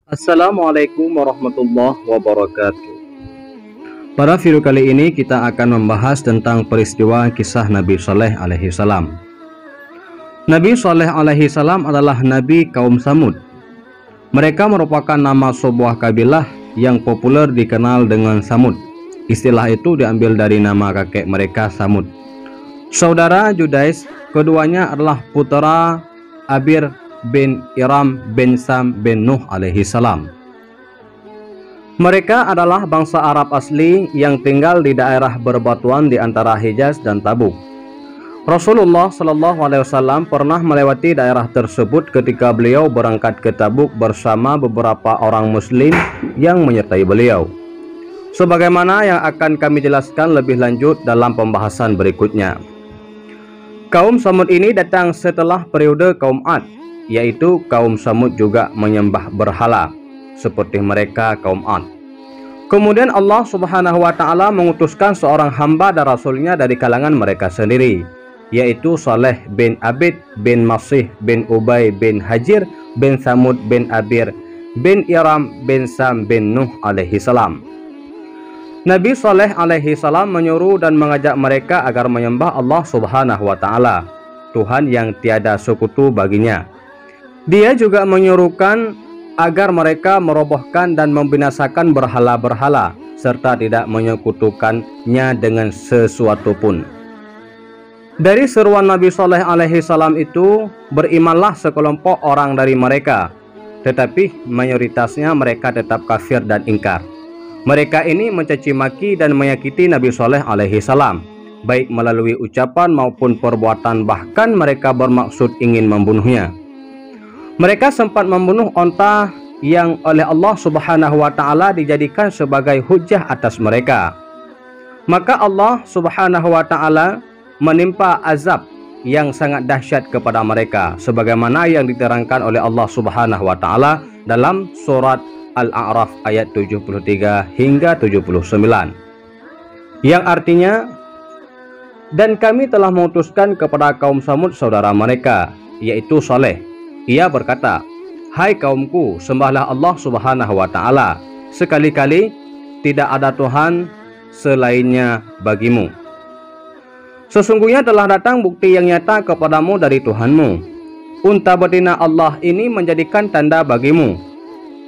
Assalamualaikum warahmatullahi wabarakatuh. Pada video kali ini kita akan membahas tentang peristiwa kisah Nabi Saleh alaihi salam. Nabi Saleh alaihi salam adalah nabi kaum Samud. Mereka merupakan nama sebuah kabilah yang populer dikenal dengan Samud. Istilah itu diambil dari nama kakek mereka Samud. Saudara Judais, keduanya adalah putra Abir bin Iram bin Sam bin Nuh alaihi salam. Mereka adalah bangsa Arab asli yang tinggal di daerah berbatuan di antara Hijaz dan Tabuk. Rasulullah Shallallahu Alaihi Wasallam pernah melewati daerah tersebut ketika beliau berangkat ke Tabuk bersama beberapa orang Muslim yang menyertai beliau. Sebagaimana yang akan kami jelaskan lebih lanjut dalam pembahasan berikutnya. Kaum Samud ini datang setelah periode kaum Ad, yaitu kaum Samud juga menyembah berhala seperti mereka kaum Ad. Kemudian Allah Subhanahu wa Ta'ala mengutuskan seorang hamba dan rasulnya dari kalangan mereka sendiri, yaitu Saleh bin Abid bin Masih bin Ubay bin Hajir bin Samud bin Abir bin Iram bin Sam bin Nuh alaihi salam. Nabi Saleh alaihi salam menyuruh dan mengajak mereka agar menyembah Allah Subhanahu wa Ta'ala, Tuhan yang tiada sekutu baginya. Dia juga menyuruhkan agar mereka merobohkan dan membinasakan berhala-berhala serta tidak menyekutukannya dengan sesuatu pun. Dari seruan Nabi Saleh alaihi salam itu, berimanlah sekelompok orang dari mereka, tetapi mayoritasnya mereka tetap kafir dan ingkar. Mereka ini mencaci maki dan menyakiti Nabi Saleh alaihi salam, baik melalui ucapan maupun perbuatan, bahkan mereka bermaksud ingin membunuhnya. Mereka sempat membunuh onta yang oleh Allah Subhanahu wa Ta'ala dijadikan sebagai hujah atas mereka. Maka Allah Subhanahu wa Ta'ala menimpa azab yang sangat dahsyat kepada mereka, sebagaimana yang diterangkan oleh Allah Subhanahu wa Ta'ala dalam surat Al-A'raf ayat 73 hingga 79, yang artinya, dan kami telah mengutuskan kepada kaum Samud saudara mereka, yaitu Saleh. Ia berkata, "Hai kaumku, sembahlah Allah Subhanahu wa Ta'ala. Sekali-kali tidak ada Tuhan selainnya bagimu. Sesungguhnya telah datang bukti yang nyata kepadamu dari Tuhanmu. Unta betina Allah ini menjadikan tanda bagimu.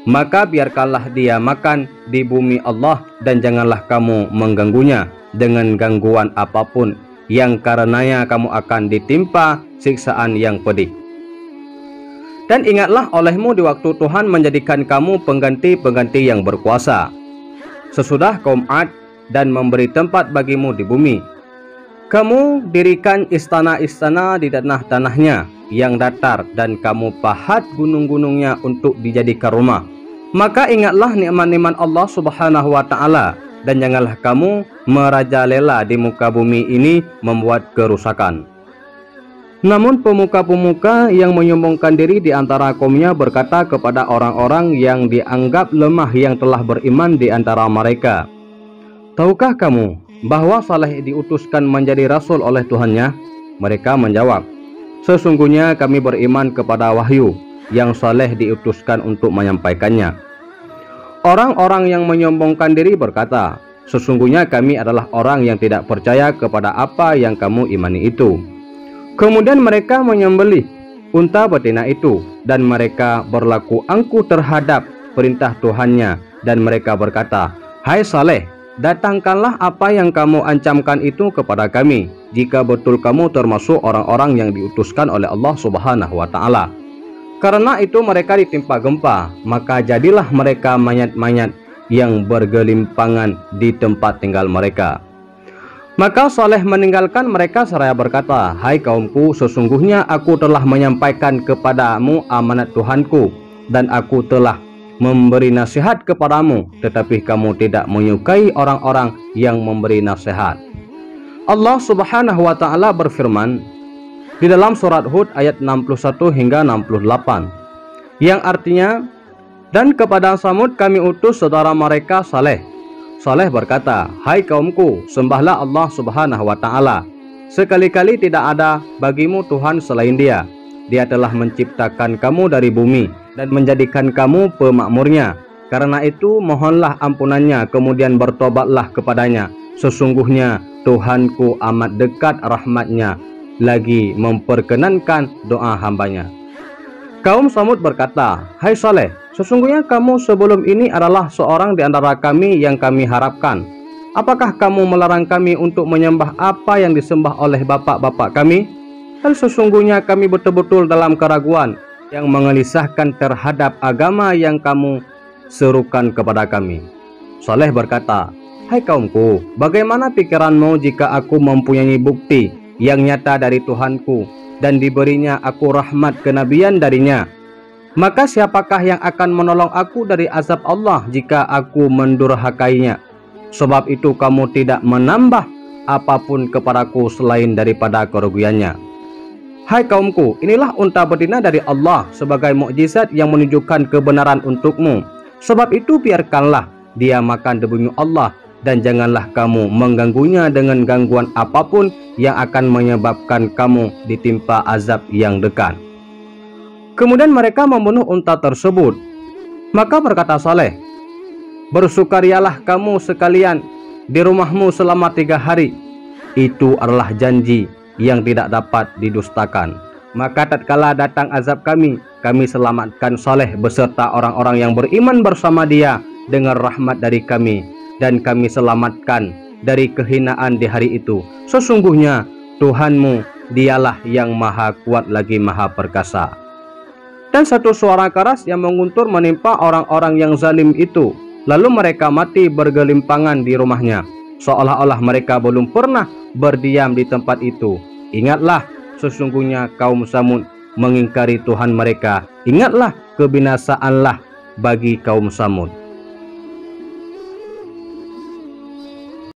Maka biarkanlah dia makan di bumi Allah dan janganlah kamu mengganggunya dengan gangguan apapun, yang karenanya kamu akan ditimpa siksaan yang pedih. Dan ingatlah olehmu di waktu Tuhan menjadikan kamu pengganti-pengganti yang berkuasa sesudah kaum Ad dan memberi tempat bagimu di bumi. Kamu dirikan istana-istana di tanah-tanahnya yang datar dan kamu pahat gunung-gunungnya untuk dijadikan rumah. Maka ingatlah nikmat-nikmat Allah Subhanahu wa Ta'ala dan janganlah kamu merajalela di muka bumi ini membuat kerusakan." Namun pemuka-pemuka yang menyombongkan diri di antara kaumnya berkata kepada orang-orang yang dianggap lemah yang telah beriman di antara mereka, "Tahukah kamu bahwa Saleh diutuskan menjadi rasul oleh Tuhannya?" Mereka menjawab, "Sesungguhnya kami beriman kepada wahyu yang Saleh diutuskan untuk menyampaikannya." Orang-orang yang menyombongkan diri berkata, "Sesungguhnya kami adalah orang yang tidak percaya kepada apa yang kamu imani itu." Kemudian mereka menyembelih unta betina itu dan mereka berlaku angkuh terhadap perintah Tuhannya, dan mereka berkata, "Hai Saleh, datangkanlah apa yang kamu ancamkan itu kepada kami, jika betul kamu termasuk orang-orang yang diutuskan oleh Allah Subhanahu wa Ta'ala." Karena itu mereka ditimpa gempa, maka jadilah mereka mayat-mayat yang bergelimpangan di tempat tinggal mereka. Maka Saleh meninggalkan mereka seraya berkata, "Hai kaumku, sesungguhnya aku telah menyampaikan kepadamu amanat Tuhanku, dan aku telah memberi nasihat kepadamu, tetapi kamu tidak menyukai orang-orang yang memberi nasihat." Allah Subhanahu wa Ta'ala berfirman di dalam surat Hud ayat 61 hingga 68, yang artinya, "Dan kepada Samud kami utus saudara mereka Saleh. Saleh berkata, Hai kaumku, sembahlah Allah Subhanahu wa Ta'ala. Sekali-kali tidak ada bagimu Tuhan selain Dia. Dia telah menciptakan kamu dari bumi dan menjadikan kamu pemakmurnya. Karena itu mohonlah ampunannya, kemudian bertobatlah kepadanya. Sesungguhnya Tuhanku amat dekat rahmatnya, lagi memperkenankan doa hambanya. Kaum Samud berkata, "Hai Saleh, sesungguhnya kamu sebelum ini adalah seorang di antara kami yang kami harapkan. Apakah kamu melarang kami untuk menyembah apa yang disembah oleh bapak-bapak kami? Dan sesungguhnya kami betul-betul dalam keraguan yang mengelisahkan terhadap agama yang kamu serukan kepada kami." Saleh berkata, "Hai kaumku, bagaimana pikiranmu jika aku mempunyai bukti yang nyata dari Tuhanku dan diberinya aku rahmat kenabian darinya? Maka siapakah yang akan menolong aku dari azab Allah jika aku mendurhakainya? Sebab itu kamu tidak menambah apapun kepadaku selain daripada kerugiannya. Hai kaumku, inilah unta betina dari Allah sebagai mukjizat yang menunjukkan kebenaran untukmu. Sebab itu biarkanlah dia makan di bumi Allah, dan janganlah kamu mengganggunya dengan gangguan apapun yang akan menyebabkan kamu ditimpa azab yang dekat." Kemudian mereka membunuh unta tersebut. Maka berkata Saleh, "Bersukarialah kamu sekalian di rumahmu selama 3 hari. Itu adalah janji yang tidak dapat didustakan." Maka tatkala datang azab kami selamatkan Saleh beserta orang-orang yang beriman bersama dia dengan rahmat dari kami, dan kami selamatkan dari kehinaan di hari itu. Sesungguhnya Tuhanmu dialah yang maha kuat lagi maha perkasa. Dan satu suara keras yang menguntur menimpa orang-orang yang zalim itu. Lalu mereka mati bergelimpangan di rumahnya, seolah-olah mereka belum pernah berdiam di tempat itu. Ingatlah, sesungguhnya kaum Samud mengingkari Tuhan mereka. Ingatlah, kebinasaanlah bagi kaum Samud.